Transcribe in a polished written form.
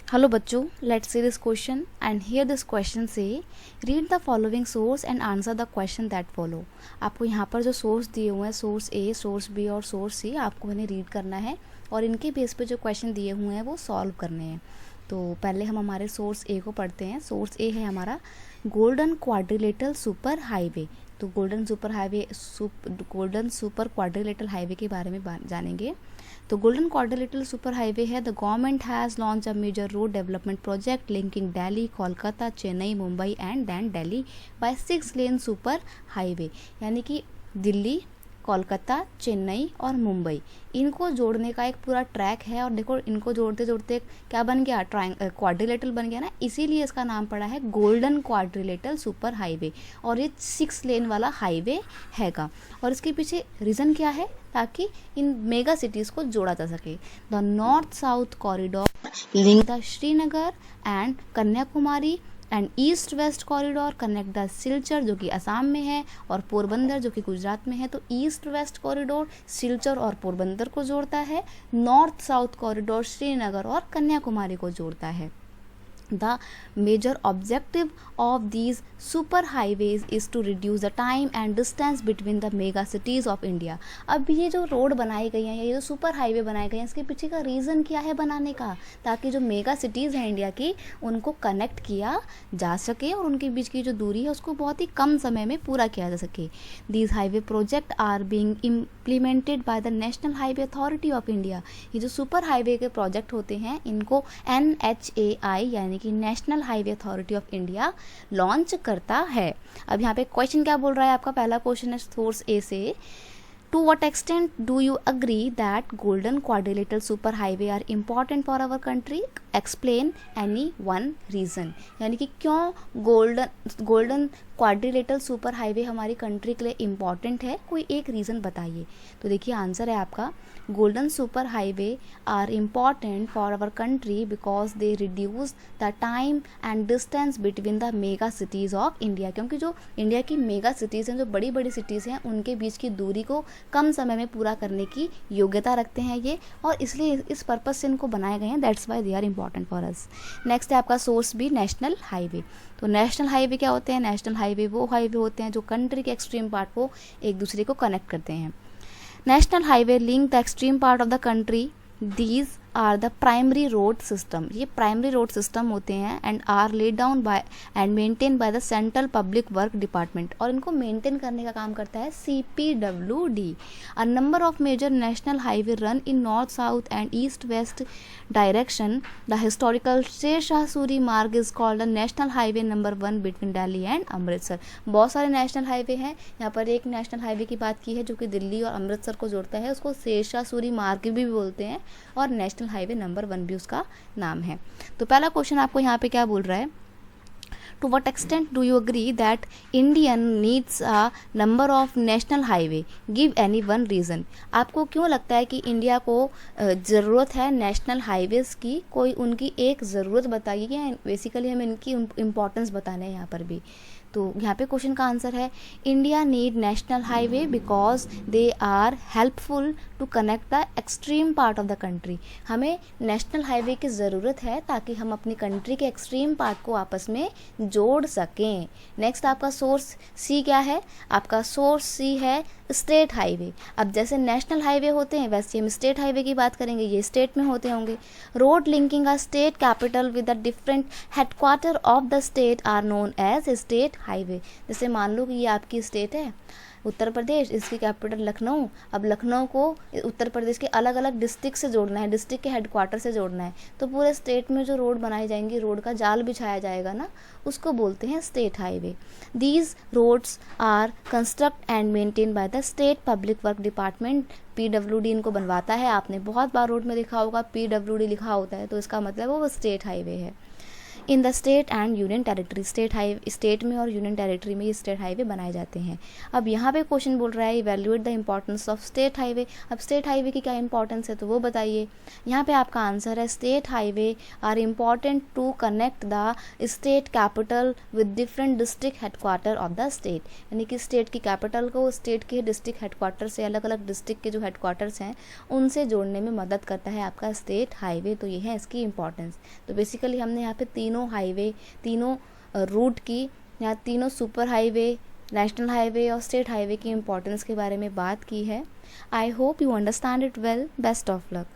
Hello बच्चों, let's see this question and here this question say read the following source and answer the question that follow। आपको यहाँ पर जो source दिए हुए हैं सोर्स ए, सोर्स बी और सोर्स सी, आपको इन्हें रीड करना है और इनके बेस पे जो क्वेश्चन दिए हुए हैं वो सॉल्व करने हैं। तो पहले हम हमारे सोर्स ए को पढ़ते हैं। सोर्स ए है हमारा गोल्डन क्वाड्रिलेटरल सुपर हाईवे। तो गोल्डन सुपर क्वाड्रिलेटरल हाईवे के बारे में जानेंगे। तो गोल्डन क्वाड्रिलेटरल सुपर हाईवे है the government has launch a major road development project linking Delhi, Kolkata, Chennai, Mumbai and then Delhi by 6 lane super highway. यानी कि दिल्ली, कोलकाता, चेन्नई और मुंबई, इनको जोड़ने का एक पूरा ट्रैक है। और देखो इनको जोड़ते जोड़ते क्या बन गया, क्वाड्रिलेटरल बन गया ना, इसीलिए इसका नाम पड़ा है गोल्डन क्वाड्रिलेटरल सुपर हाईवे। और ये 6 लेन वाला हाईवे हैगा। और इसके पीछे रीज़न क्या है, ताकि इन मेगा सिटीज़ को जोड़ा जा सके। The north south corridor link the Srinagar and Kanyakumari and east west corridor connect the Silchar जो कि असम में है और पोरबंदर जो कि गुजरात में है। तो ईस्ट वेस्ट कॉरिडोर सिलचर और पोरबंदर को जोड़ता है। नॉर्थ साउथ कॉरिडोर श्रीनगर और कन्याकुमारी को जोड़ता है। The major objective of these super highways is to reduce the time and distance between the mega cities of India। अब ये जो रोड बनाई गई हैं, ये जो सुपर हाईवे बनाए गए हैं, इसके पीछे का रीज़न क्या है बनाने का, ताकि जो मेगा सिटीज़ हैं इंडिया की उनको कनेक्ट किया जा सके और उनके बीच की जो दूरी है उसको बहुत ही कम समय में पूरा किया जा सके। These highway project are being implemented by the National Highway Authority of India। ये जो सुपर हाईवे के प्रोजेक्ट होते हैं इनको NHAI यानी कि national highway authority of India launch करता है। अब यहाँ पे क्वेश्चन क्या बोल रहा है, आपका पहला क्वेश्चन है सोर्स ए से, to what extent do you agree that golden quadrilateral super highway are important for our country, explain any one reason. यानी कि क्यों गोल्डन क्वाड्रिलेटरल सुपर हाईवे हमारी कंट्री के लिए इम्पॉर्टेंट है, कोई एक रीज़न बताइए। तो देखिए आंसर है आपका golden super highway are important for our country because they reduce the time and distance between the mega cities of India. क्योंकि जो इंडिया की मेगा सिटीज़ हैं, जो बड़ी बड़ी सिटीज़ हैं, उनके बीच की दूरी को कम समय में पूरा करने की योग्यता रखते हैं ये, और इसलिए इस पर्पज़ से इनको बनाए गए हैं। That's why they are important for us. Next है आपका सोर्स बी नेशनल हाईवे। तो नेशनल हाईवे क्या होते हैं, नेशनल हाईवे वो हाईवे होते हैं जो कंट्री के एक्सट्रीम पार्ट को एक दूसरे को कनेक्ट करते हैं। National highway link the extreme part of the country, these are the primary road system. ये प्राइमरी रोड सिस्टम होते हैं and are laid down by and maintain by the central public work department. और इनको maintain करने का काम करता है CPWD। A number of major national highway run in north south and east west direction. The historical Sher Shah Suri Marg is called the national highway number 1 between Delhi and Amritsar. बहुत सारे national highway हैं, यहाँ पर एक नेशनल हाईवे की बात की है जो कि दिल्ली और अमृतसर को जोड़ता है, उसको शेर शाह सूरी मार्ग भी बोलते हैं और नेशनल हाईवे नंबर 1 भी उसका नाम है। तो पहला क्वेश्चन आपको यहाँ पे क्या बोल रहा है, to what extent do you agree that Indian needs a number of national highway, give any one reason. आपको क्यों लगता है कि इंडिया को ज़रूरत है नेशनल हाईवेज़ की, कोई उनकी एक ज़रूरत बताइए, या बेसिकली हमें इनकी इम्पोर्टेंस बताना है यहाँ पर भी। तो यहाँ पे क्वेश्चन का आंसर है India need national highway because they are helpful to connect the extreme part of the country. हमें नेशनल हाईवे की ज़रूरत है ताकि हम अपनी कंट्री के एक्सट्रीम पार्ट को आपस में जोड़ सकें। नेक्स्ट आपका सोर्स सी क्या है, आपका सोर्स सी है स्टेट हाईवे। अब जैसे नेशनल हाईवे होते हैं वैसे हम स्टेट हाईवे की बात करेंगे, ये स्टेट में होते होंगे। Road linking a state capital with the different headquarter of the state are known as state highway. जैसे मान लो कि ये आपकी स्टेट है उत्तर प्रदेश, इसकी कैपिटल लखनऊ। अब लखनऊ को उत्तर प्रदेश के अलग अलग डिस्ट्रिक्ट से जोड़ना है, डिस्ट्रिक्ट के हेडक्वार्टर से जोड़ना है, तो पूरे स्टेट में जो रोड बनाई जाएंगी, रोड का जाल बिछाया जाएगा ना, उसको बोलते हैं state highway. These roads are construct and maintain by the state public work department. PWD इनको बनवाता है। आपने बहुत बार रोड में देखा होगा PWD लिखा होता है, तो इसका मतलब वो स्टेट हाईवे है। In the state and union territory, state में और यूनियन टेरिटरी में ये स्टेट हाईवे बनाए जाते हैं। अब यहाँ पे क्वेश्चन बोल रहा है evaluate the importance of state highway. अब स्टेट हाईवे की क्या इंपॉर्टेंस है तो वो बताइए। यहाँ पे आपका आंसर है state highway are important to connect the state capital with different district headquarter of the state, यानी कि स्टेट की कैपिटल को स्टेट के डिस्ट्रिक्ट हेडक्वार्टर से, अलग अलग डिस्ट्रिक्ट के जो हेडक्वार्टर्स हैं उनसे जोड़ने में मदद करता है आपका स्टेट हाईवे। तो ये है इसकी इंपॉर्टेंस। तो बेसिकली हमने यहाँ पे तीनों हाईवे, तीनों रूट की, यहाँ तीनों सुपर हाईवे, नेशनल हाईवे और स्टेट हाईवे की इंपॉर्टेंस के बारे में बात की है। I hope you understand it well. Best of luck.